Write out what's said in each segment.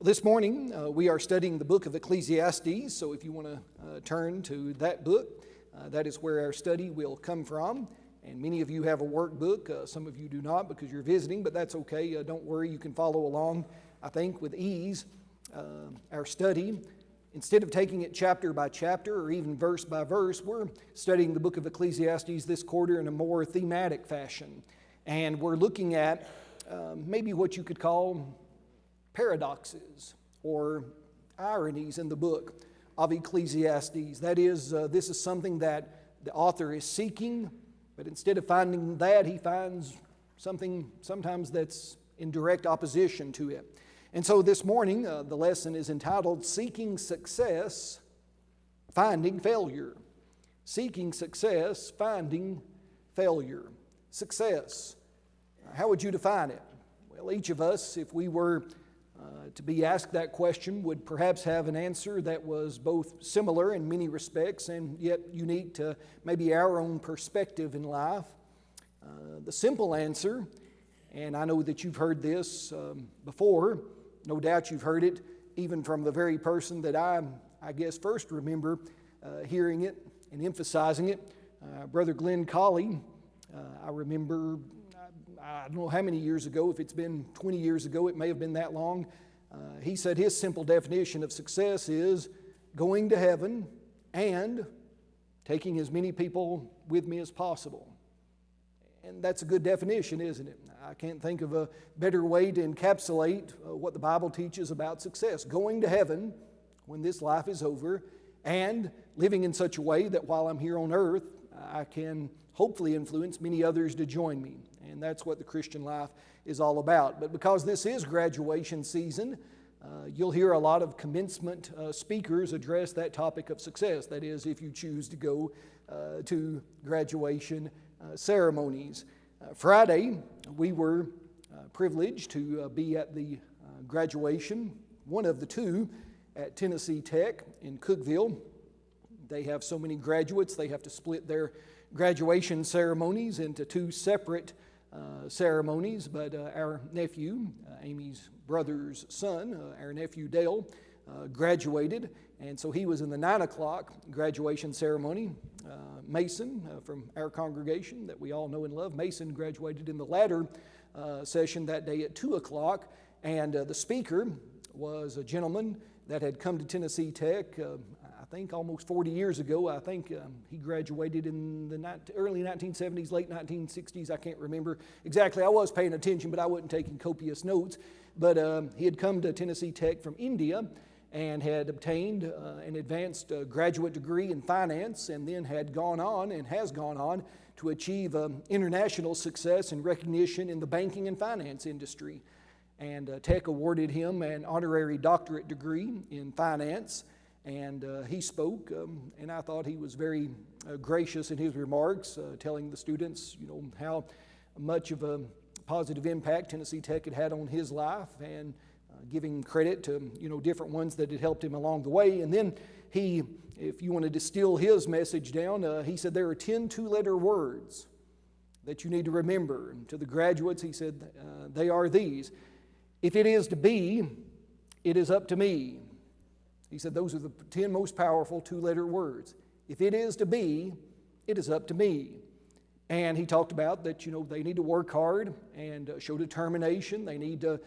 This morning, we are studying the book of Ecclesiastes, so if you want to turn to that book, that is where our study will come from. And many of you have a workbook. Some of you do not because you're visiting, but that's okay. Don't worry, you can follow along, I think, with ease. Our study, instead of taking it chapter by chapter or even verse by verse, we're studying the book of Ecclesiastes this quarter in a more thematic fashion. And we're looking at maybe what you could call paradoxes or ironies in the book of Ecclesiastes. That is, this is something that the author is seeking, but instead of finding that, he finds something sometimes that's in direct opposition to it. And so this morning, the lesson is entitled, Seeking Success, Finding Failure. Seeking Success, Finding Failure. Success. How would you define it? Well, each of us, if we were to be asked that question, would perhaps have an answer that was both similar in many respects and yet unique to maybe our own perspective in life. The simple answer, and I know that you've heard this before, no doubt you've heard it even from the very person that I guess first remember hearing it and emphasizing it, Brother Glenn Colley. I remember, I don't know how many years ago, if it's been 20 years ago, it may have been that long. He said his simple definition of success is going to heaven and taking as many people with me as possible. And that's a good definition, isn't it? I can't think of a better way to encapsulate what the Bible teaches about success. Going to heaven when this life is over and living in such a way that while I'm here on earth, I can hopefully influence many others to join me. And that's what the Christian life is all about. But because this is graduation season, you'll hear a lot of commencement speakers address that topic of success. That is, if you choose to go to graduation ceremonies. Friday, we were privileged to be at the graduation, one of the two, at Tennessee Tech in Cookeville. They have so many graduates, they have to split their graduation ceremonies into two separate ceremonies, but our nephew, Amy's brother's son, our nephew Dale, graduated, and so he was in the 9 o'clock graduation ceremony. Mason from our congregation that we all know and love, Mason graduated in the latter session that day at 2 o'clock, and the speaker was a gentleman that had come to Tennessee Tech I think almost 40 years ago. I think he graduated in the early 1970s, late 1960s. I can't remember exactly. I was paying attention, but I wasn't taking copious notes. But he had come to Tennessee Tech from India and had obtained an advanced graduate degree in finance, and then had gone on and has gone on to achieve international success and recognition in the banking and finance industry. And Tech awarded him an honorary doctorate degree in finance. And he spoke, and I thought he was very gracious in his remarks, telling the students, how much of a positive impact Tennessee Tech had had on his life, and giving credit to, different ones that had helped him along the way. And then he, if you want to distill his message down, he said there are 10 two-letter words that you need to remember. And to the graduates, he said, they are these: if it is to be, it is up to me. He said those are the 10 most powerful two-letter words. If it is to be, it is up to me. And he talked about that, they need to work hard and show determination. They need to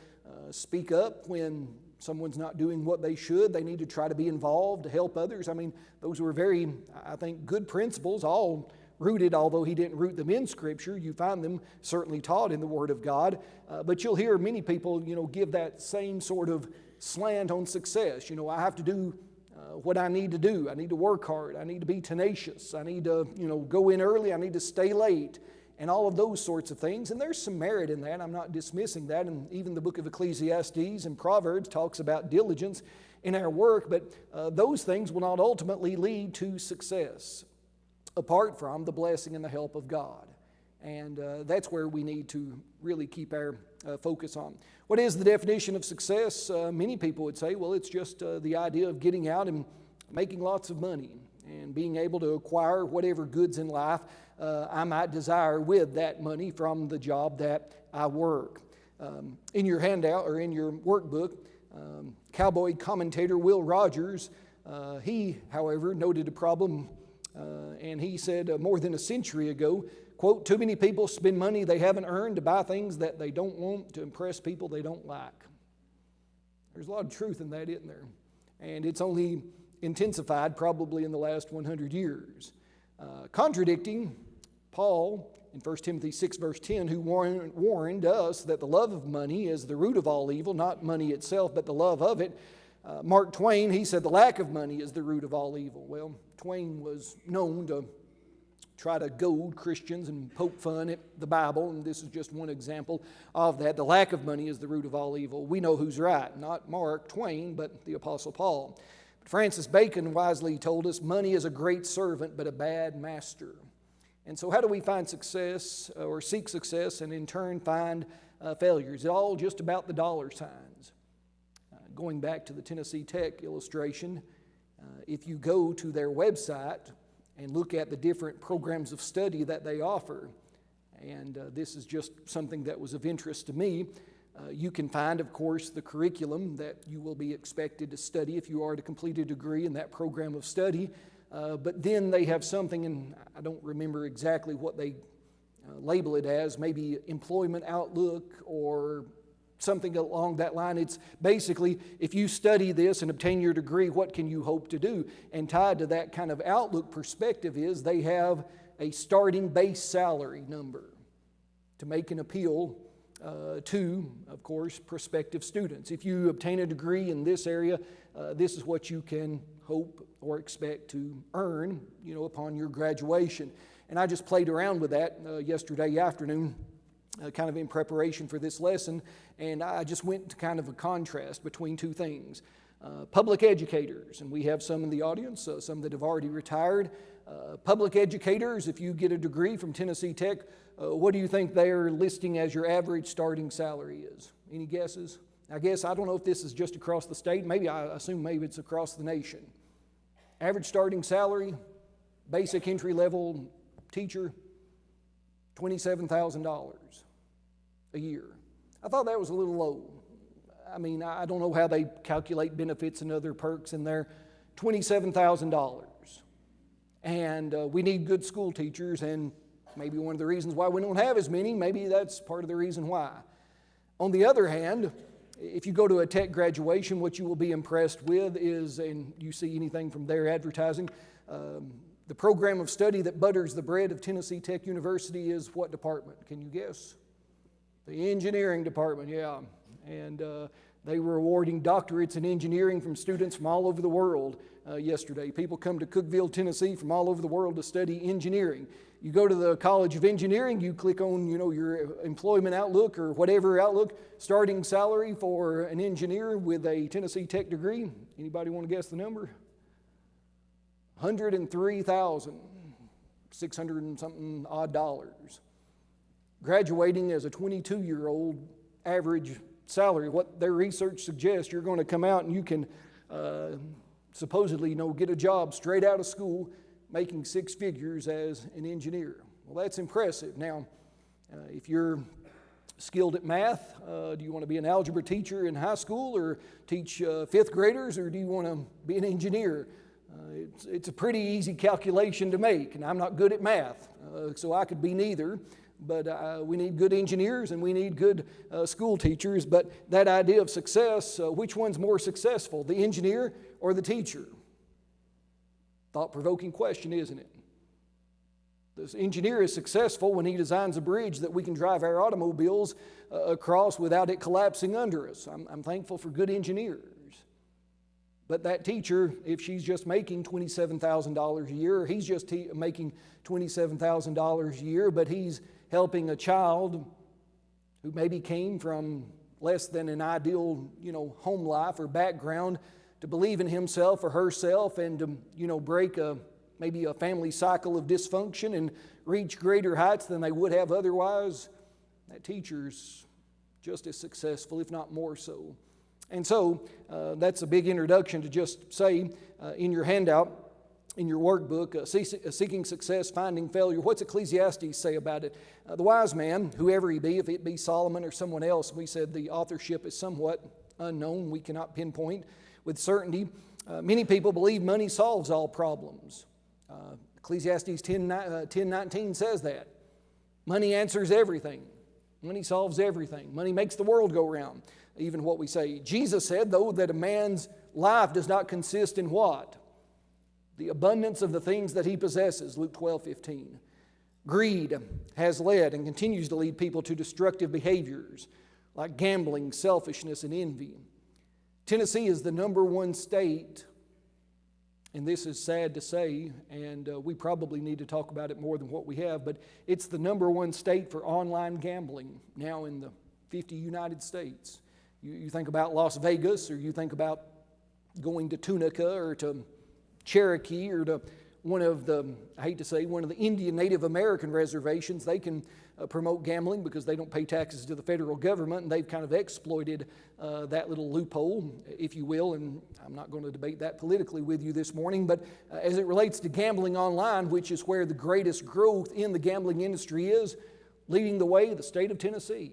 speak up when someone's not doing what they should. They need to try to be involved to help others. I mean, those were very, I think, good principles, all rooted, although he didn't root them in Scripture. You find them certainly taught in the Word of God. But you'll hear many people, give that same sort of slant on success. I have to do what I need to do. I need to work hard. I need to be tenacious. I need to, go in early. I need to stay late, and all of those sorts of things. And there's some merit in that. I'm not dismissing that. And even the book of Ecclesiastes and Proverbs talks about diligence in our work. But those things will not ultimately lead to success apart from the blessing and the help of God. And that's where we need to really keep our focus on. What is the definition of success? Many people would say, well, it's just the idea of getting out and making lots of money and being able to acquire whatever goods in life I might desire with that money from the job that I work. In your handout or in your workbook, Cowboy commentator Will Rogers, he, however, noted a problem, and he said more than a century ago, quote, "Too many people spend money they haven't earned to buy things that they don't want to impress people they don't like." There's a lot of truth in that, isn't there? And it's only intensified probably in the last 100 years. Contradicting Paul in 1 Timothy 6 verse 10, who warned us that the love of money is the root of all evil, not money itself, but the love of it. Mark Twain, he said the lack of money is the root of all evil. Well, Twain was known to try to goad Christians and poke fun at the Bible, and this is just one example of that. The lack of money is the root of all evil. We know who's right, not Mark Twain, but the Apostle Paul. But Francis Bacon wisely told us, money is a great servant, but a bad master. And so how do we find success or seek success and in turn find failures? It's all just about the dollar signs. Going back to the Tennessee Tech illustration, if you go to their website and look at the different programs of study that they offer, and this is just something that was of interest to me, you can find, of course, the curriculum that you will be expected to study if you are to complete a degree in that program of study. But then they have something, and I don't remember exactly what they label it as, maybe employment outlook or something along that line. It's basically, if you study this and obtain your degree, what can you hope to do? And tied to that kind of outlook perspective is they have a starting base salary number to make an appeal to, of course, prospective students. If you obtain a degree in this area, this is what you can hope or expect to earn, upon your graduation. And I just played around with that yesterday afternoon, kind of in preparation for this lesson, and I just went to kind of a contrast between two things. Public educators, and we have some in the audience, some that have already retired. Public educators, if you get a degree from Tennessee Tech, what do you think they're listing as your average starting salary is? Any guesses? I don't know if this is just across the state. I assume maybe it's across the nation. Average starting salary, basic entry-level teacher, $27,000 a year. I thought that was a little low. I don't know how they calculate benefits and other perks in there. $27,000. And we need good school teachers, and maybe one of the reasons why we don't have as many, maybe that's part of the reason why. On the other hand, if you go to a tech graduation, what you will be impressed with is, and you see anything from their advertising, the program of study that butters the bread of Tennessee Tech University is what department? Can you guess? The engineering department, yeah. And they were awarding doctorates in engineering from students from all over the world yesterday. People come to Cookeville, Tennessee from all over the world to study engineering. You go to the College of Engineering, you click on, your employment outlook or whatever outlook, starting salary for an engineer with a Tennessee Tech degree. Anybody want to guess the number? $103,600 and something odd dollars. Graduating as a 22-year-old average salary, what their research suggests, you're going to come out and you can supposedly, get a job straight out of school making six figures as an engineer. Well, that's impressive. Now, if you're skilled at math, do you want to be an algebra teacher in high school or teach fifth graders, or do you want to be an engineer? It's a pretty easy calculation to make, and I'm not good at math, so I could be neither. But we need good engineers and we need good school teachers. But that idea of success, which one's more successful, the engineer or the teacher? Thought-provoking question, isn't it? This engineer is successful when he designs a bridge that we can drive our automobiles across without it collapsing under us. I'm thankful for good engineers. But that teacher, if she's just making $27,000 a year, or he's just making $27,000 a year, but he's helping a child who maybe came from less than an ideal, home life or background to believe in himself or herself and to, break maybe a family cycle of dysfunction and reach greater heights than they would have otherwise, that teacher's just as successful, if not more so. And so that's a big introduction to just say in your handout, in your workbook, seeking success, finding failure. What's Ecclesiastes say about it? The wise man, whoever he be, if it be Solomon or someone else, we said the authorship is somewhat unknown. We cannot pinpoint with certainty. Many people believe money solves all problems. Ecclesiastes 10:19 says that. Money answers everything. Money solves everything. Money makes the world go round, even what we say. Jesus said, though, that a man's life does not consist in what? The abundance of the things that he possesses, Luke 12:15. Greed has led and continues to lead people to destructive behaviors like gambling, selfishness, and envy. Tennessee is the number one state, and this is sad to say, and we probably need to talk about it more than what we have, but it's the number one state for online gambling now in the 50 United States. You think about Las Vegas, or you think about going to Tunica or to Cherokee or to one of the Indian Native American reservations. They can promote gambling because they don't pay taxes to the federal government, and they've kind of exploited that little loophole, if you will, and I'm not going to debate that politically with you this morning, but as it relates to gambling online, which is where the greatest growth in the gambling industry is, leading the way, the state of Tennessee.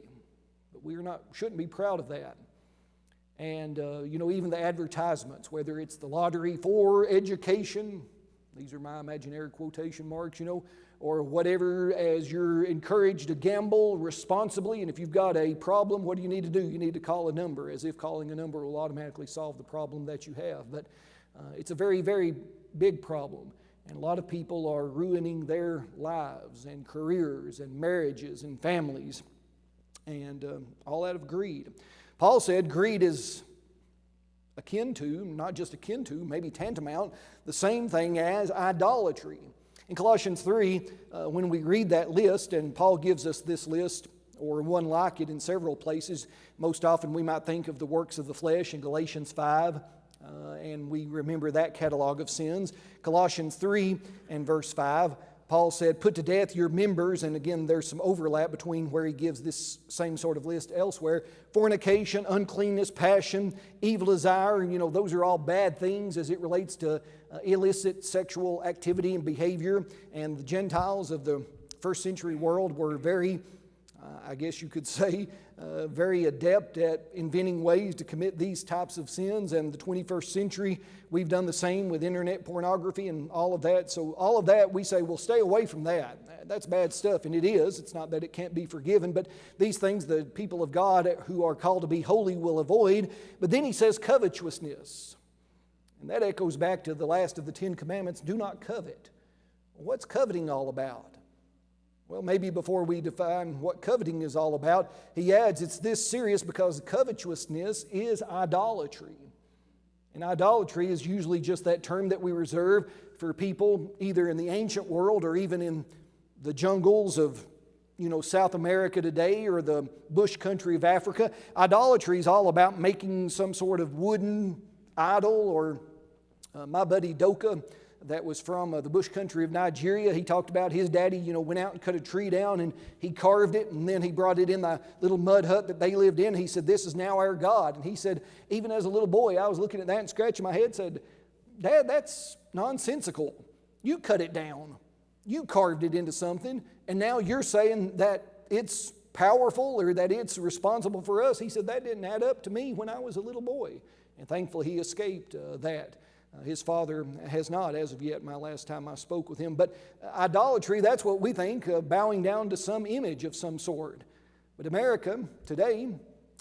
But shouldn't be proud of that. And, even the advertisements, whether it's the lottery for education, these are my imaginary quotation marks, or whatever, as you're encouraged to gamble responsibly. And if you've got a problem, what do? You need to call a number, as if calling a number will automatically solve the problem that you have. But it's a very, very big problem. And a lot of people are ruining their lives and careers and marriages and families, and all out of greed. Paul said greed is akin to, not just akin to, maybe tantamount, the same thing as idolatry. In Colossians 3, when we read that list, and Paul gives us this list, or one like it in several places, most often we might think of the works of the flesh in Galatians 5, and we remember that catalog of sins. Colossians 3 and verse 5, Paul said, put to death your members, and again there's some overlap between where he gives this same sort of list elsewhere. Fornication, uncleanness, passion, evil desire, and those are all bad things as it relates to illicit sexual activity and behavior. And the Gentiles of the first century world were very, I guess you could say, very adept at inventing ways to commit these types of sins. And the 21st century, we've done the same with internet pornography and all of that. So all of that, we say, well, stay away from that. That's bad stuff, and it is. It's not that it can't be forgiven, but these things the people of God who are called to be holy will avoid. But then he says covetousness. And that echoes back to the last of the 10 Commandments, do not covet. What's coveting all about? Well, maybe before we define what coveting is all about, he adds it's this serious because covetousness is idolatry. And idolatry is usually just that term that we reserve for people either in the ancient world or even in the jungles of South America today or the bush country of Africa. Idolatry is all about making some sort of wooden idol, or my buddy Doka, that was from the bush country of Nigeria. He talked about his daddy, went out and cut a tree down and he carved it, and then he brought it in the little mud hut that they lived in. He said, this is now our God. And he said, even as a little boy, I was looking at that and scratching my head, said, Dad, that's nonsensical. You cut it down. You carved it into something, and now you're saying that it's powerful or that it's responsible for us. He said, that didn't add up to me when I was a little boy. And thankfully he escaped that. His father has not as of yet, my last time I spoke with him. But idolatry, that's what we think, bowing down to some image of some sort. But America today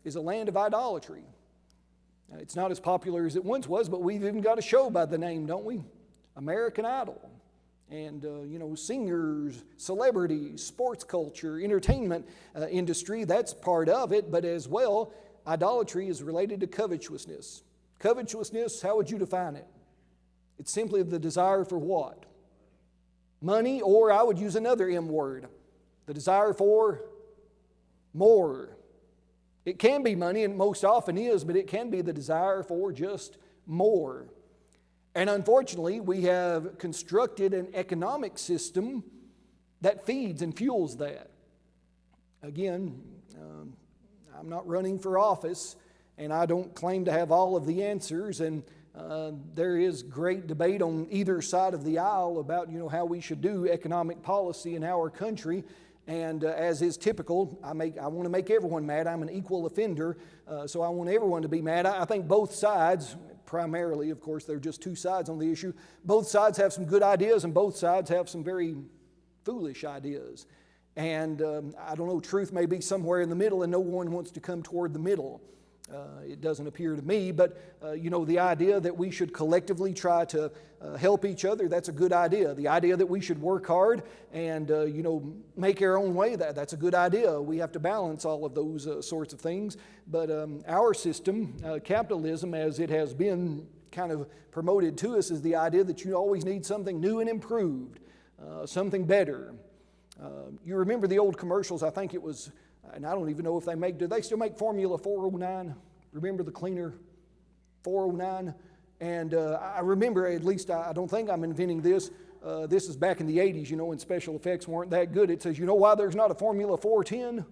is a land of idolatry. It's not as popular as it once was, but we've even got a show by the name, don't we? American Idol. And, singers, celebrities, sports culture, entertainment industry, that's part of it. But as well, idolatry is related to covetousness. Covetousness, how would you define it? It's simply the desire for what? Money, or I would use another M word, the desire for more. It can be money, and most often is, but it can be the desire for just more. And unfortunately, we have constructed an economic system that feeds and fuels that. Again, I'm not running for office, and I don't claim to have all of the answers, and there is great debate on either side of the aisle about how we should do economic policy in our country. And as is typical, I want to make everyone mad. I'm an equal offender, so I want everyone to be mad. I think both sides, primarily, of course, there are just two sides on the issue. Both sides have some good ideas, and both sides have some very foolish ideas. And I don't know, truth may be somewhere in the middle, and no one wants to come toward the middle. It doesn't appear to me, but the idea that we should collectively try to help each other, that's a good idea. The idea that we should work hard and make our own way, that's a good idea. We have to balance all of those sorts of things. But our system, capitalism, as it has been kind of promoted to us, is the idea that you always need something new and improved, something better. You remember the old commercials, I think it was, and I don't even know if do they still make Formula 409? Remember the cleaner 409? And I remember, at least I don't think I'm inventing this, this is back in the 80s, when special effects weren't that good. It says, you know why there's not a Formula 410?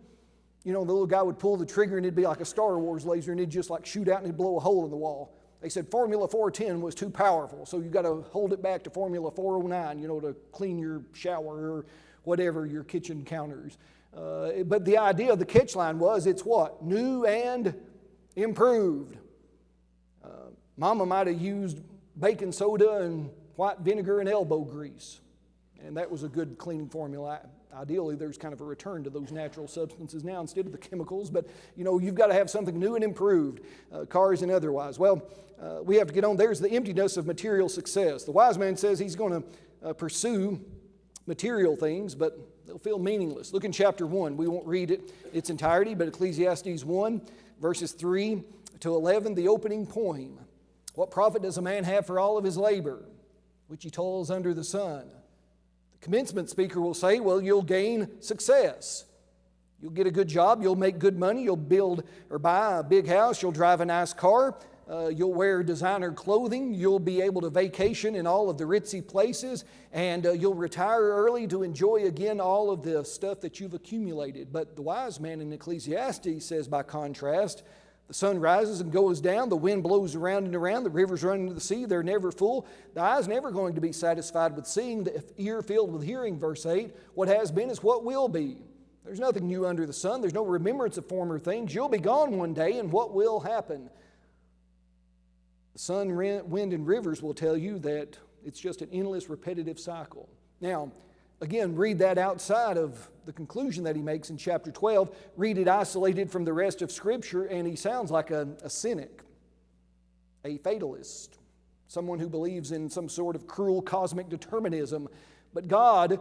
The little guy would pull the trigger and it'd be like a Star Wars laser and it'd just like shoot out and it'd blow a hole in the wall. They said Formula 410 was too powerful, so you got to hold it back to Formula 409, to clean your shower or whatever, your kitchen counters. But the idea, the catch line was, it's what? New and improved. Mama might have used baking soda and white vinegar and elbow grease. And that was a good cleaning formula. Ideally, there's kind of a return to those natural substances now instead of the chemicals. But, you've got to have something new and improved, cars and otherwise. Well, we have to get on. There's the emptiness of material success. The wise man says he's going to pursue material things, but they'll feel meaningless. Look in chapter 1. We won't read it its entirety, but Ecclesiastes 1, verses 3 to 11, the opening poem. What profit does a man have for all of his labor, which he toils under the sun? The commencement speaker will say, well, you'll gain success. You'll get a good job, you'll make good money, you'll build or buy a big house, you'll drive a nice car, you'll wear designer clothing, you'll be able to vacation in all of the ritzy places, and you'll retire early to enjoy again all of the stuff that you've accumulated. But the wise man in Ecclesiastes says, by contrast, the sun rises and goes down, the wind blows around and around, the rivers run into the sea, they're never full. The eye's never going to be satisfied with seeing, the ear filled with hearing, verse 8. What has been is what will be. There's nothing new under the sun. There's no remembrance of former things. You'll be gone one day, and what will happen? The sun, wind, and rivers will tell you that it's just an endless, repetitive cycle. Now, again, read that outside of the conclusion that he makes in chapter 12. Read it isolated from the rest of Scripture, and he sounds like a cynic, a fatalist, someone who believes in some sort of cruel cosmic determinism. But God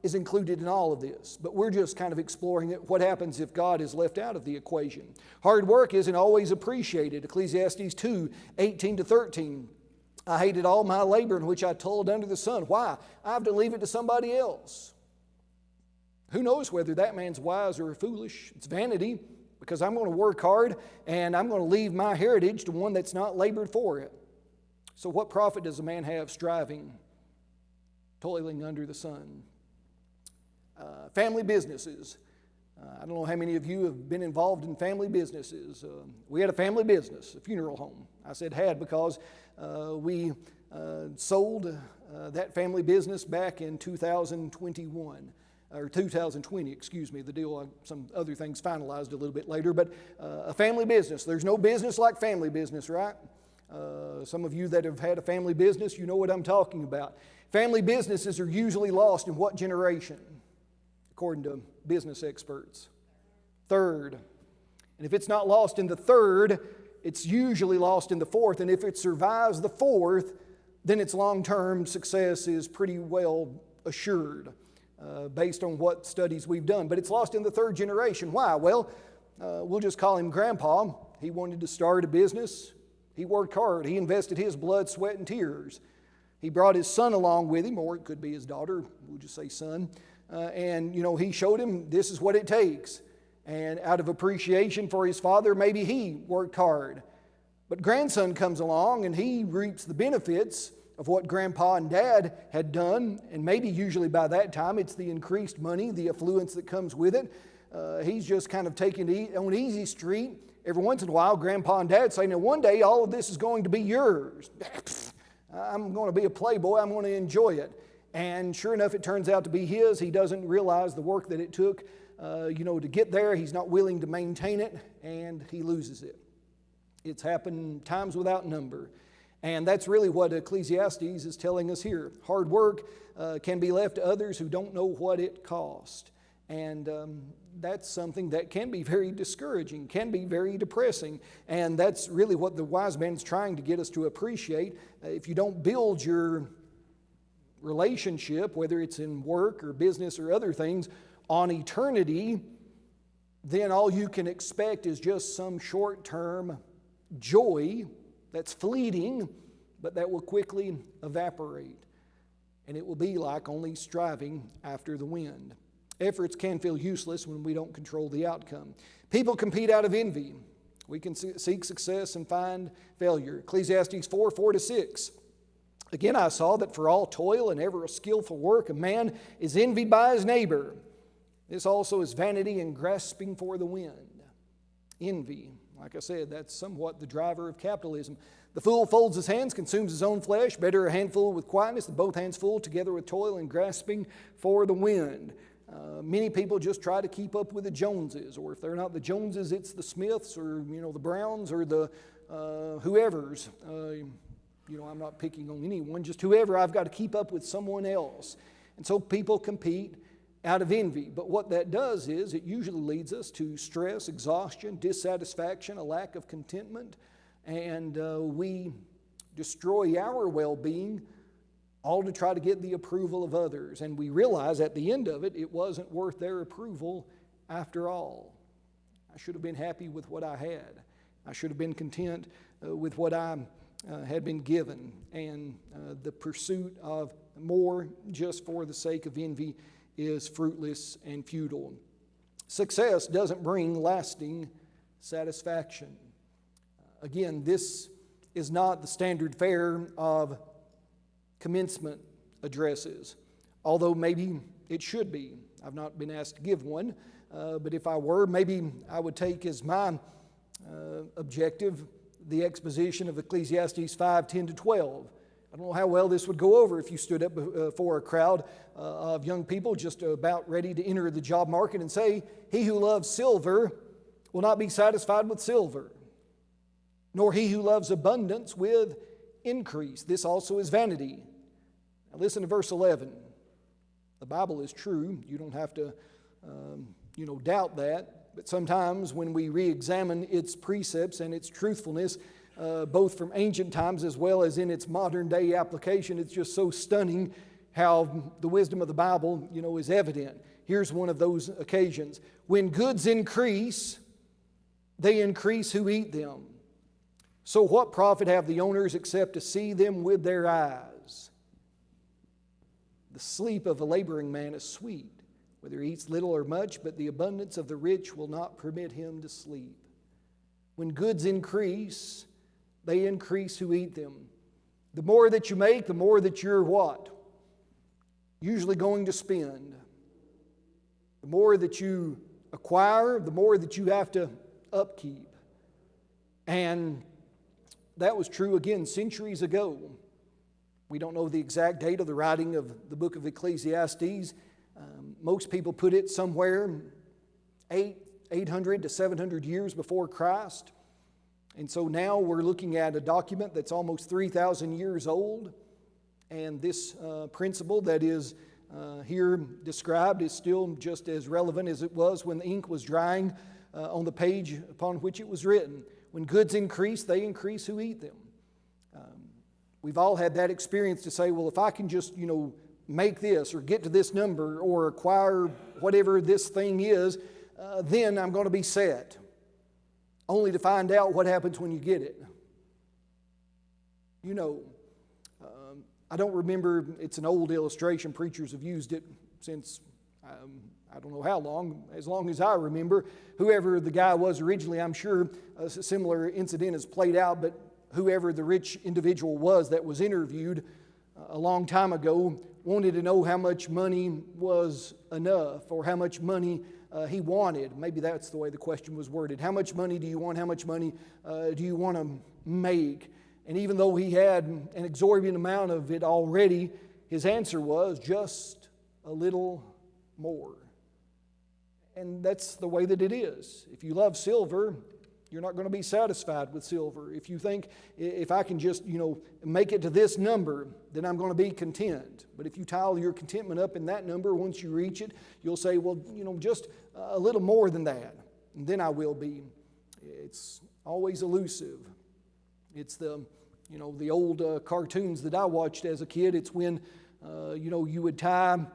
is included in all of this. But we're just kind of exploring what happens if God is left out of the equation. Hard work isn't always appreciated. Ecclesiastes 2, 18 to 13. I hated all my labor in which I toiled under the sun. Why? I have to leave it to somebody else. Who knows whether that man's wise or foolish? It's vanity, because I'm going to work hard and I'm going to leave my heritage to one that's not labored for it. So what profit does a man have striving, toiling under the sun? Family businesses. I don't know how many of you have been involved in family businesses. We had a family business, a funeral home. I said had because we sold that family business back in 2021. Or 2020, excuse me, the deal, some other things finalized a little bit later, but a family business. There's no business like family business, right? Some of you that have had a family business, you know what I'm talking about. Family businesses are usually lost in what generation? According to business experts. Third. And if it's not lost in the third, it's usually lost in the fourth. And if it survives the fourth, then its long-term success is pretty well assured based on what studies we've done. But it's lost in the third generation. Why? Well, we'll just call him Grandpa. He wanted to start a business. He worked hard. He invested his blood, sweat, and tears. He brought his son along with him, or it could be his daughter. We'll just say son. And he showed him this is what it takes. And out of appreciation for his father, maybe he worked hard. But grandson comes along and he reaps the benefits of what Grandpa and Dad had done. And maybe usually by that time it's the increased money, the affluence that comes with it. He's just kind of taking it on easy street. Every once in a while, Grandpa and Dad say, now one day all of this is going to be yours. I'm going to be a playboy. I'm going to enjoy it. And sure enough, it turns out to be his. He doesn't realize the work that it took, to get there. He's not willing to maintain it, and he loses it. It's happened times without number. And that's really what Ecclesiastes is telling us here. Hard work can be left to others who don't know what it cost. And that's something that can be very discouraging, can be very depressing. And that's really what the wise man's trying to get us to appreciate. If you don't build your relationship, whether it's in work or business or other things, on eternity, then all you can expect is just some short-term joy that's fleeting, but that will quickly evaporate. And it will be like only striving after the wind. Efforts can feel useless when we don't control the outcome. People compete out of envy. We can seek success and find failure. Ecclesiastes 4:4-6. Again, I saw that for all toil and ever skillful work, a man is envied by his neighbor. This also is vanity and grasping for the wind. Envy. Like I said, that's somewhat the driver of capitalism. The fool folds his hands, consumes his own flesh. Better a handful with quietness than both hands full together with toil and grasping for the wind. Many people just try to keep up with the Joneses, or if they're not the Joneses, it's the Smiths or the Browns or the whoever's. I'm not picking on anyone, just whoever. I've got to keep up with someone else. And so people compete out of envy. But what that does is it usually leads us to stress, exhaustion, dissatisfaction, a lack of contentment, and we destroy our well-being all to try to get the approval of others. And we realize at the end of it, it wasn't worth their approval after all. I should have been happy with what I had. I should have been content with what I had been given. And the pursuit of more just for the sake of envy is fruitless and futile. Success doesn't bring lasting satisfaction. Again, this is not the standard fare of commencement addresses, although maybe it should be. I've not been asked to give one, but if I were, maybe I would take as my objective the exposition of Ecclesiastes 5:10-12. I don't know how well this would go over if you stood up before a crowd of young people just about ready to enter the job market and say, "He who loves silver will not be satisfied with silver, nor he who loves abundance with increase. This also is vanity." Now listen to verse 11. The Bible is true. You don't have to, doubt that. But sometimes when we re-examine its precepts and its truthfulness, both from ancient times as well as in its modern day application, it's just so stunning how the wisdom of the Bible, is evident. Here's one of those occasions. When goods increase, they increase who eat them. So what profit have the owners except to see them with their eyes? The sleep of a laboring man is sweet, whether he eats little or much, but the abundance of the rich will not permit him to sleep. When goods increase, they increase who eat them. The more that you make, the more that you're what? Usually going to spend. The more that you acquire, the more that you have to upkeep. And that was true again centuries ago. We don't know the exact date of the writing of the book of Ecclesiastes. Most people put it somewhere 800 to 700 years before Christ. And so now we're looking at a document that's almost 3,000 years old. And this principle that is here described is still just as relevant as it was when the ink was drying on the page upon which it was written. When goods increase, they increase who eat them. We've all had that experience to say, well, if I can just, make this or get to this number or acquire whatever this thing is, then I'm going to be set. Only to find out what happens when you get it. I don't remember, it's an old illustration. Preachers have used it since, I don't know how long, as long as I remember. Whoever the guy was originally, I'm sure a similar incident has played out, but whoever the rich individual was that was interviewed a long time ago wanted to know how much money was enough or how much money he wanted. Maybe that's the way the question was worded. How much money do you want? How much money do you want to make? And even though he had an exorbitant amount of it already, his answer was, just a little more. And that's the way that it is. If you love silver, you're not going to be satisfied with silver. If you think, if I can just, make it to this number, then I'm going to be content. But if you tile your contentment up in that number, once you reach it, you'll say, well, just a little more than that, and then I will be. It's always elusive. It's the old cartoons that I watched as a kid. It's when, you would tie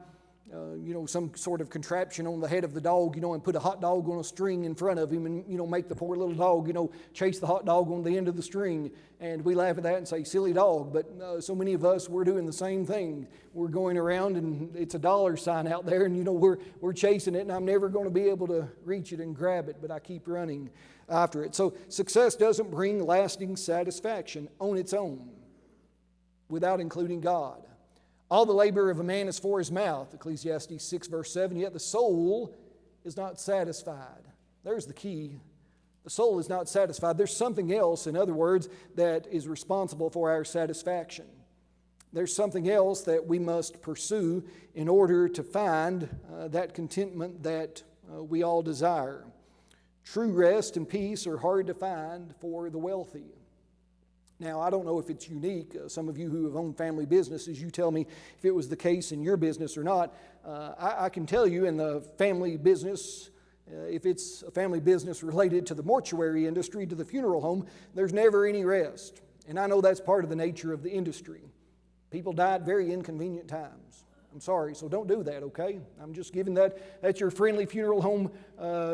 some sort of contraption on the head of the dog, and put a hot dog on a string in front of him and, make the poor little dog, chase the hot dog on the end of the string. And we laugh at that and say, silly dog. But so many of us, we're doing the same thing. We're going around and it's a dollar sign out there and, we're chasing it, and I'm never going to be able to reach it and grab it, but I keep running after it. So success doesn't bring lasting satisfaction on its own without including God. All the labor of a man is for his mouth, Ecclesiastes 6 verse 7, yet the soul is not satisfied. There's the key. The soul is not satisfied. There's something else, in other words, that is responsible for our satisfaction. There's something else that we must pursue in order to find that contentment that we all desire. True rest and peace are hard to find for the wealthy. Now, I don't know if it's unique. Some of you who have owned family businesses, you tell me if it was the case in your business or not. I can tell you in the family business, if it's a family business related to the mortuary industry, to the funeral home, there's never any rest. And I know that's part of the nature of the industry. People die at very inconvenient times. I'm sorry, so don't do that, okay? I'm just giving that's your friendly funeral home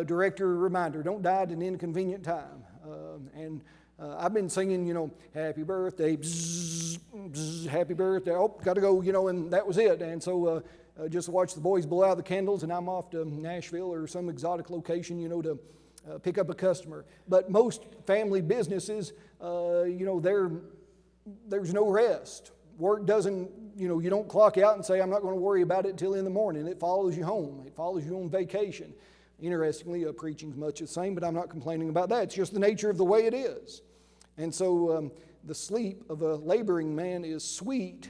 director reminder. Don't die at an inconvenient time. I've been singing, happy birthday, bzz, bzz, happy birthday, oh, got to go, and that was it. And so just watch the boys blow out the candles, and I'm off to Nashville or some exotic location, to pick up a customer. But most family businesses, there's no rest. Work doesn't, you don't clock out and say, I'm not going to worry about it till in the morning. It follows you home. It follows you on vacation. Interestingly, preaching's much the same, but I'm not complaining about that. It's just the nature of the way it is. And so the sleep of a laboring man is sweet,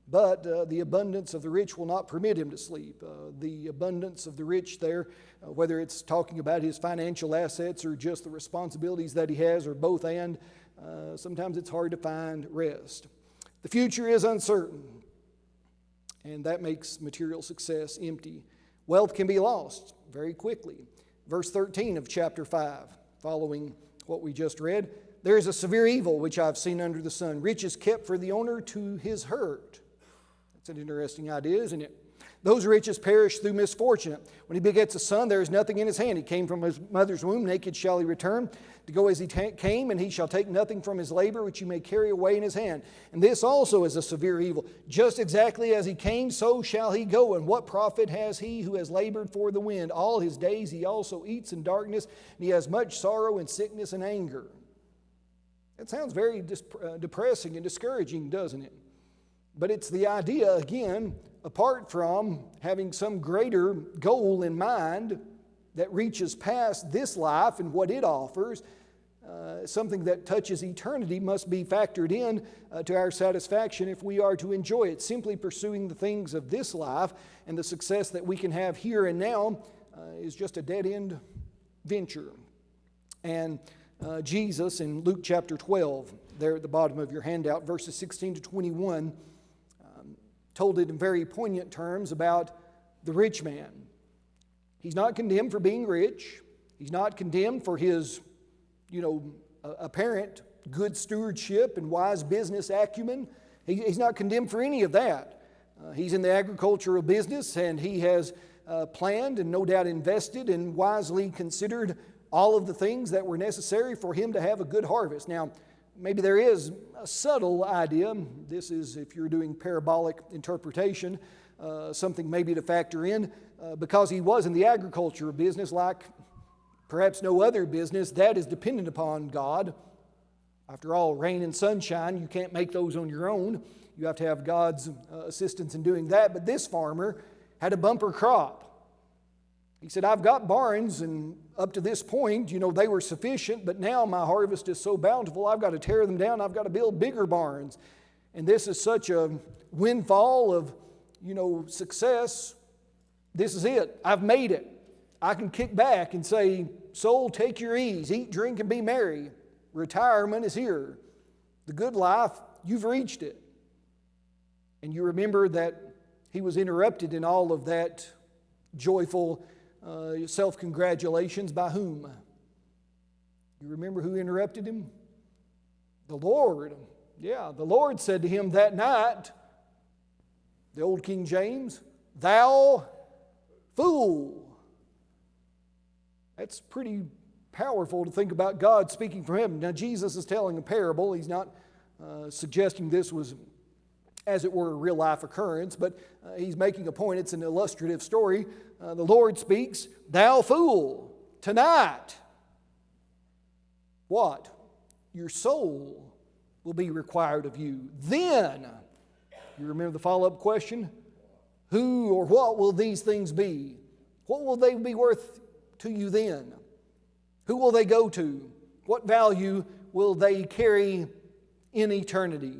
but the abundance of the rich will not permit him to sleep. The abundance of the rich there, whether it's talking about his financial assets or just the responsibilities that he has, or both and, sometimes it's hard to find rest. The future is uncertain, and that makes material success empty. Wealth can be lost very quickly. Verse 13 of chapter 5, following what we just read, there is a severe evil which I've seen under the sun. Riches kept for the owner to his hurt. That's an interesting idea, isn't it? Those riches perish through misfortune. When he begets a son, there is nothing in his hand. He came from his mother's womb, naked shall he return, to go as he came, and he shall take nothing from his labor, which he may carry away in his hand. And this also is a severe evil. Just exactly as he came, so shall he go. And what profit has he who has labored for the wind? All his days he also eats in darkness, and he has much sorrow and sickness and anger. That sounds very depressing and discouraging, doesn't it? But it's the idea, again, apart from having some greater goal in mind that reaches past this life and what it offers, something that touches eternity must be factored in to our satisfaction if we are to enjoy it. Simply pursuing the things of this life and the success that we can have here and now is just a dead-end venture. And Jesus in Luke chapter 12, there at the bottom of your handout, verses 16 to 21, told it in very poignant terms about the rich man. He's not condemned for being rich. He's not condemned for his, apparent good stewardship and wise business acumen. He's not condemned for any of that. He's in the agricultural business, and he has planned and no doubt invested and wisely considered all of the things that were necessary for him to have a good harvest. Now, maybe there is a subtle idea. This is, if you're doing parabolic interpretation, something maybe to factor in. Because he was in the agriculture business, like perhaps no other business, that is dependent upon God. After all, rain and sunshine, you can't make those on your own. You have to have God's assistance in doing that. But this farmer had a bumper crop. He said, I've got barns, and up to this point, they were sufficient, but now my harvest is so bountiful, I've got to tear them down, I've got to build bigger barns. And this is such a windfall of, success. This is it. I've made it. I can kick back and say, soul, take your ease. Eat, drink, and be merry. Retirement is here. The good life, you've reached it. And you remember that he was interrupted in all of that joyful self-congratulations by whom? You remember who interrupted him? The Lord. Yeah, the Lord said to him that night, the old King James, thou fool. That's pretty powerful to think about God speaking from heaven. Now, Jesus is telling a parable. He's not suggesting this was, as it were, a real-life occurrence, but he's making a point. It's an illustrative story. The Lord speaks, thou fool, tonight. What? Your soul will be required of you. Then, you remember the follow-up question? Who or what will these things be? What will they be worth to you then? Who will they go to? What value will they carry in eternity?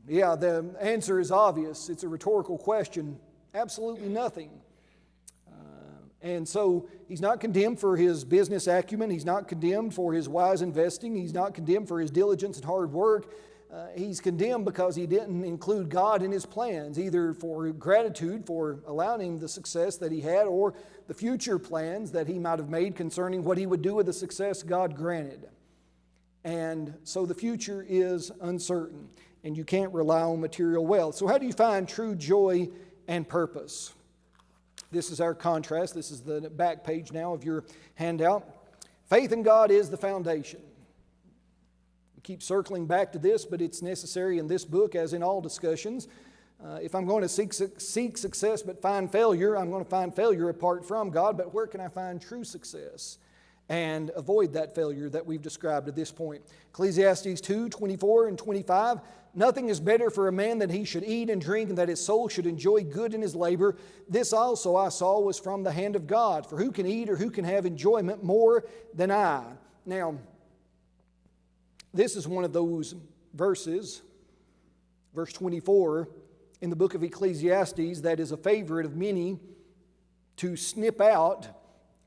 Yeah, the answer is obvious. It's a rhetorical question. Absolutely nothing. And so he's not condemned for his business acumen. He's not condemned for his wise investing. He's not condemned for his diligence and hard work. He's condemned because he didn't include God in his plans, either for gratitude for allowing him the success that he had, or the future plans that he might have made concerning what he would do with the success God granted. And so the future is uncertain, and you can't rely on material wealth. So how do you find true joy and purpose? This is our contrast. This is the back page now of your handout. Faith in God is the foundation. We keep circling back to this, but it's necessary in this book, as in all discussions. If I'm going to seek success but find failure, I'm going to find failure apart from God. But where can I find true success and avoid that failure that we've described at this point? Ecclesiastes 2:24 and 25. Nothing is better for a man than he should eat and drink, and that his soul should enjoy good in his labor. This also I saw was from the hand of God. For who can eat or who can have enjoyment more than I? Now, this is one of those verses, verse 24, in the book of Ecclesiastes, that is a favorite of many to snip out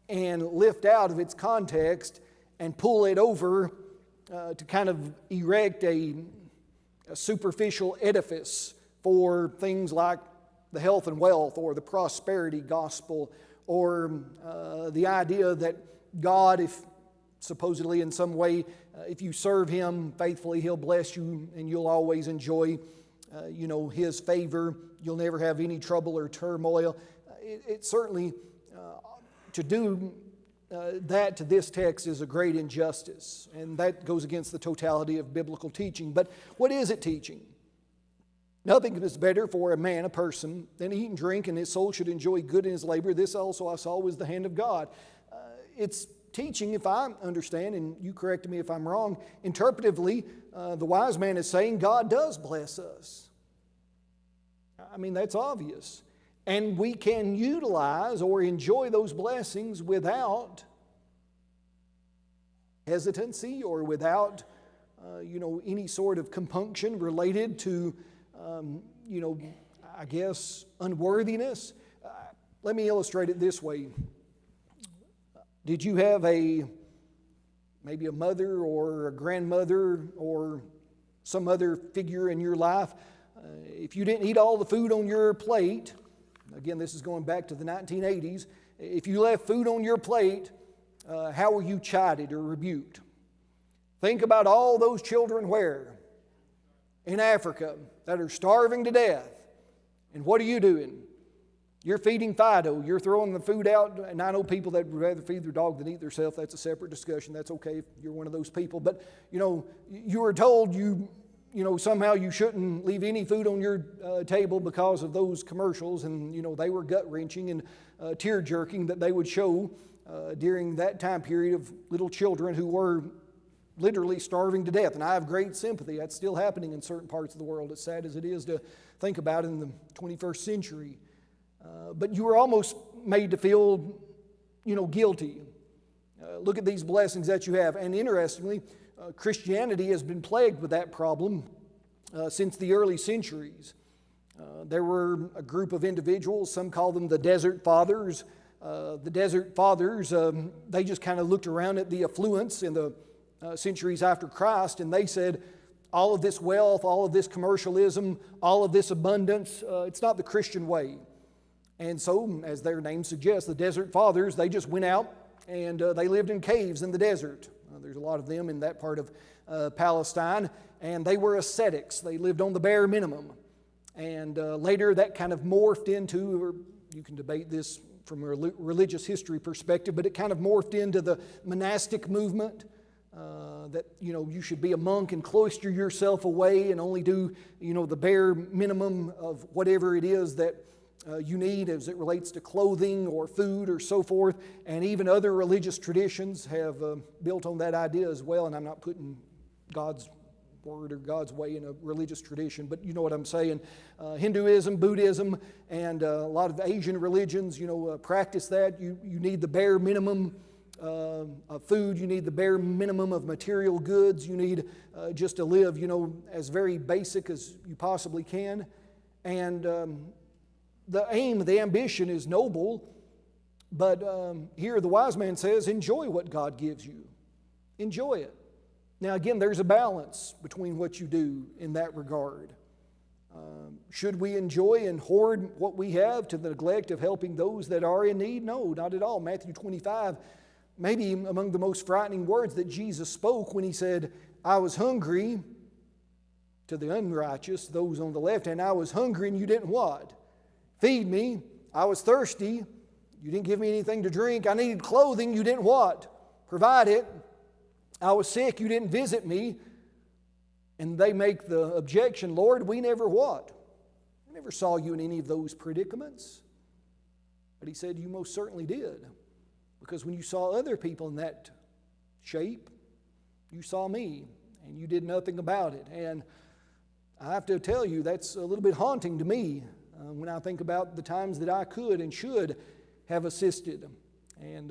and lift out of its context and pull it over to kind of erect a superficial edifice for things like the health and wealth or the prosperity gospel, or the idea that God, if supposedly in some way, if you serve Him faithfully, He'll bless you and you'll always enjoy His favor. You'll never have any trouble or turmoil. It certainly, to do that to this text is a great injustice, and that goes against the totality of biblical teaching. But what is it teaching? Nothing is better for a man, a person, than eat and drink, and his soul should enjoy good in his labor. This also I saw was the hand of God. It's teaching, if I understand, and you correct me if I'm wrong, interpretively, the wise man is saying God does bless us. I mean, that's obvious. And we can utilize or enjoy those blessings without hesitancy or without, any sort of compunction related to, I guess, unworthiness. Let me illustrate it this way. Did you have maybe a mother or a grandmother or some other figure in your life? If you didn't eat all the food on your plate, again, this is going back to the 1980s. If you left food on your plate, how were you chided or rebuked? Think about all those children where? In Africa, that are starving to death. And what are you doing? You're feeding Fido. You're throwing the food out. And I know people that would rather feed their dog than eat themselves. That's a separate discussion. That's okay if you're one of those people. But, you were told somehow you shouldn't leave any food on your table because of those commercials, and they were gut-wrenching and tear-jerking that they would show during that time period of little children who were literally starving to death. And I have great sympathy. That's still happening in certain parts of the world, as sad as it is to think about in the 21st century. But you were almost made to feel, guilty. Look at these blessings that you have. And interestingly, Christianity has been plagued with that problem since the early centuries. There were a group of individuals, some call them the Desert Fathers. The Desert Fathers, they just kind of looked around at the affluence in the centuries after Christ, and they said, all of this wealth, all of this commercialism, all of this abundance, it's not the Christian way. And so, as their name suggests, the Desert Fathers, they just went out and they lived in caves in the desert. There's a lot of them in that part of Palestine, and they were ascetics. They lived on the bare minimum. And later that kind of morphed into, or you can debate this from a religious history perspective, but it kind of morphed into the monastic movement, that, you should be a monk and cloister yourself away and only do, the bare minimum of whatever it is that you need as it relates to clothing or food or so forth. And even other religious traditions have built on that idea as well. And I'm not putting God's word or God's way in a religious tradition, but you know what I'm saying. Hinduism, Buddhism, and a lot of Asian religions, practice that. You need the bare minimum of food. You need the bare minimum of material goods. You need just to live, as very basic as you possibly can. And the aim, the ambition is noble, but here the wise man says, enjoy what God gives you. Enjoy it. Now again, there's a balance between what you do in that regard. Should we enjoy and hoard what we have to the neglect of helping those that are in need? No, not at all. Matthew 25, maybe among the most frightening words that Jesus spoke when he said, I was hungry, to the unrighteous, those on the left hand, I was hungry and you didn't what? Feed me. I was thirsty. You didn't give me anything to drink. I needed clothing. You didn't what? Provide it. I was sick. You didn't visit me. And they make the objection, Lord, we never what? We never saw you in any of those predicaments. But he said, you most certainly did. Because when you saw other people in that shape, you saw me. And you did nothing about it. And I have to tell you, that's a little bit haunting to me. When I think about the times that I could and should have assisted. And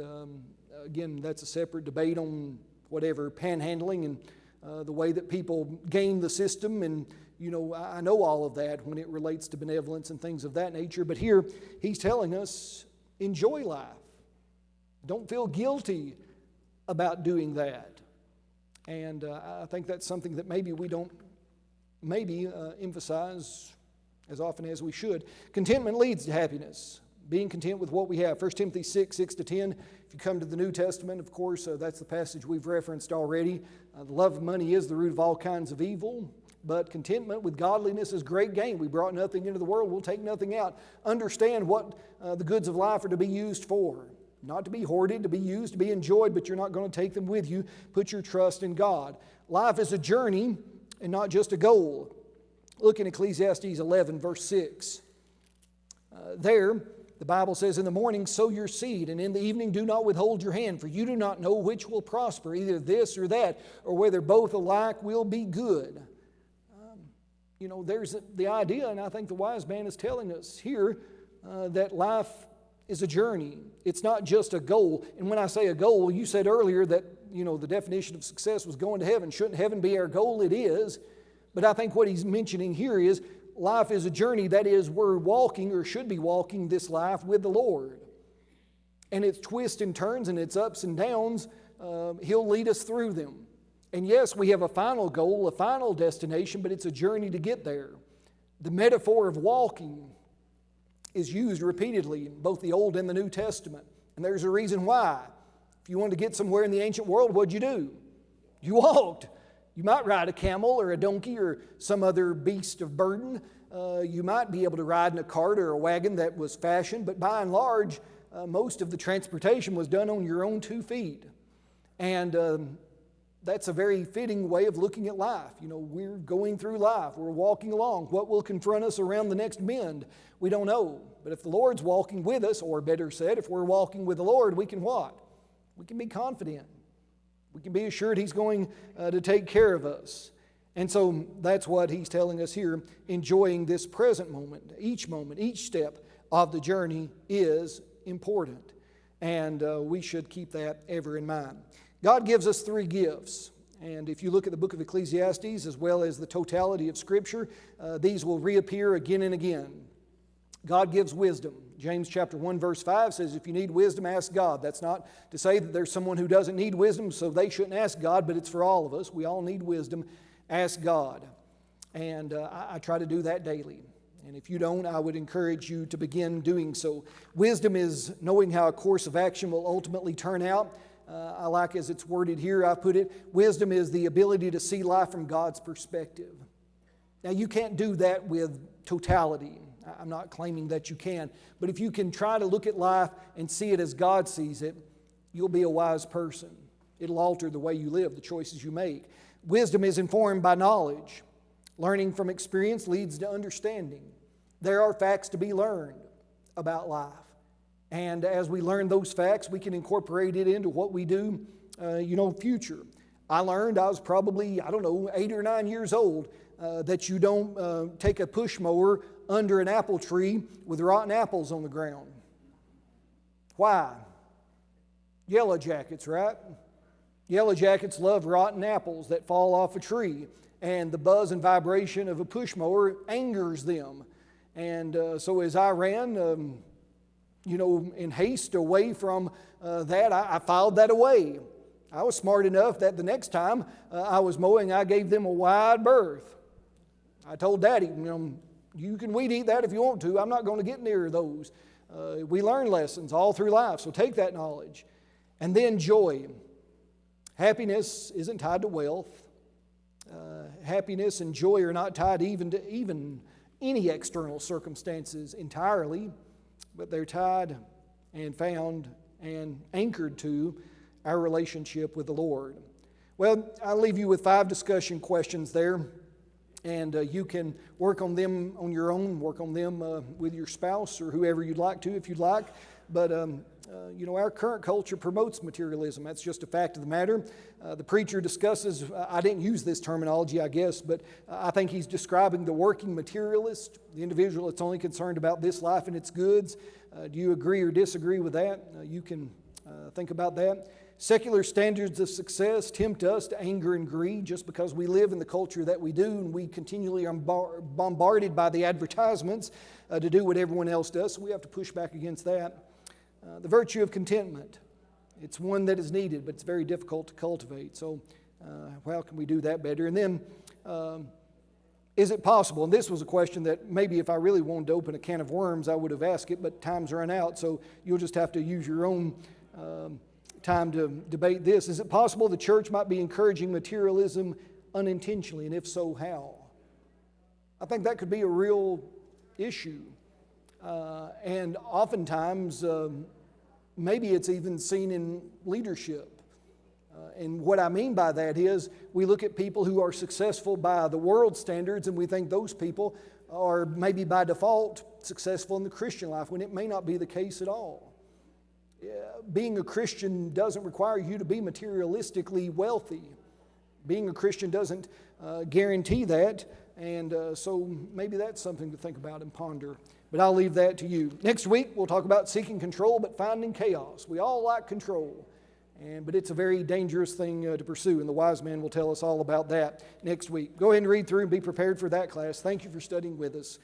again, that's a separate debate on whatever, panhandling and the way that people game the system. And, I know all of that when it relates to benevolence and things of that nature. But here, he's telling us, enjoy life. Don't feel guilty about doing that. And I think that's something that maybe we don't emphasize as often as we should. Contentment leads to happiness. Being content with what we have. 1 Timothy 6:6-10. If you come to the New Testament, of course, that's the passage we've referenced already. The love of money is the root of all kinds of evil, but contentment with godliness is great gain. We brought nothing into the world, we'll take nothing out. Understand what the goods of life are to be used for. Not to be hoarded, to be used, to be enjoyed, but you're not going to take them with you. Put your trust in God. Life is a journey and not just a goal. Look in Ecclesiastes 11, verse 6. There, the Bible says, in the morning sow your seed, and in the evening do not withhold your hand, for you do not know which will prosper, either this or that, or whether both alike will be good. There's the idea, and I think the wise man is telling us here that life is a journey. It's not just a goal. And when I say a goal, you said earlier that, the definition of success was going to heaven. Shouldn't heaven be our goal? It is. But I think what he's mentioning here is life is a journey. That is, we're walking or should be walking this life with the Lord. And its twists and turns and its ups and downs, He'll lead us through them. And yes, we have a final goal, a final destination, but it's a journey to get there. The metaphor of walking is used repeatedly in both the Old and the New Testament. And there's a reason why. If you wanted to get somewhere in the ancient world, what'd you do? You walked. You might ride a camel or a donkey or some other beast of burden. You might be able to ride in a cart or a wagon that was fashioned, but by and large, most of the transportation was done on your own 2 feet. And that's a very fitting way of looking at life. We're going through life. We're walking along. What will confront us around the next bend? We don't know. But if the Lord's walking with us, or better said, if we're walking with the Lord, we can what? We can be confident. We can be assured He's going to take care of us. And so that's what he's telling us here, enjoying this present moment. Each step of the journey is important. And we should keep that ever in mind. God gives us 3 gifts. And if you look at the book of Ecclesiastes as well as the totality of Scripture, these will reappear again and again. God gives wisdom. James chapter 1 verse 5 says, if you need wisdom, ask God. That's not to say that there's someone who doesn't need wisdom, so they shouldn't ask God, but it's for all of us. We all need wisdom. Ask God. And I try to do that daily. And if you don't, I would encourage you to begin doing so. Wisdom is knowing how a course of action will ultimately turn out. I like as it's worded here, I put it, wisdom is the ability to see life from God's perspective. Now, you can't do that with totality. I'm not claiming that you can. But if you can try to look at life and see it as God sees it, you'll be a wise person. It'll alter the way you live, the choices you make. Wisdom is informed by knowledge. Learning from experience leads to understanding. There are facts to be learned about life. And as we learn those facts, we can incorporate it into what we do, future. I learned, I was probably, 8 or 9 years old, that you don't take a push mower under an apple tree with rotten apples on the ground. Why? Yellow jackets, right? Yellow jackets love rotten apples that fall off a tree, and the buzz and vibration of a push mower angers them. And so as I ran, in haste away from that, I filed that away. I was smart enough that the next time I was mowing, I gave them a wide berth. I told Daddy, you can weed eat that if you want to. I'm not going to get near those. We learn lessons all through life, so take that knowledge. And then joy. Happiness isn't tied to wealth. Happiness and joy are not tied even any external circumstances entirely, but they're tied and found and anchored to our relationship with the Lord. Well, I'll leave you with 5 discussion questions there, and you can work on them on your own, work on them with your spouse or whoever you'd like to if you'd like. But, our current culture promotes materialism. That's just a fact of the matter. The preacher discusses, I didn't use this terminology, I guess, but I think he's describing the working materialist, the individual that's only concerned about this life and its goods. Do you agree or disagree with that? You can think about that. Secular standards of success tempt us to anger and greed just because we live in the culture that we do, and we continually are bombarded by the advertisements to do what everyone else does, so we have to push back against that. The virtue of contentment. It's one that is needed, but it's very difficult to cultivate. So how can we do that better? And then, is it possible? And this was a question that maybe if I really wanted to open a can of worms, I would have asked it, but time's run out, so you'll just have to use your own time to debate this. Is it possible the church might be encouraging materialism unintentionally, and if so, how? I think that could be a real issue. And oftentimes, maybe it's even seen in leadership. And what I mean by that is we look at people who are successful by the world standards and we think those people are maybe by default successful in the Christian life when it may not be the case at all. Being a Christian doesn't require you to be materialistically wealthy. Being a Christian doesn't guarantee that, and so maybe that's something to think about and ponder. But I'll leave that to you. Next week, we'll talk about seeking control but finding chaos. We all like control, but it's a very dangerous thing to pursue, and the wise man will tell us all about that next week. Go ahead and read through and be prepared for that class. Thank you for studying with us.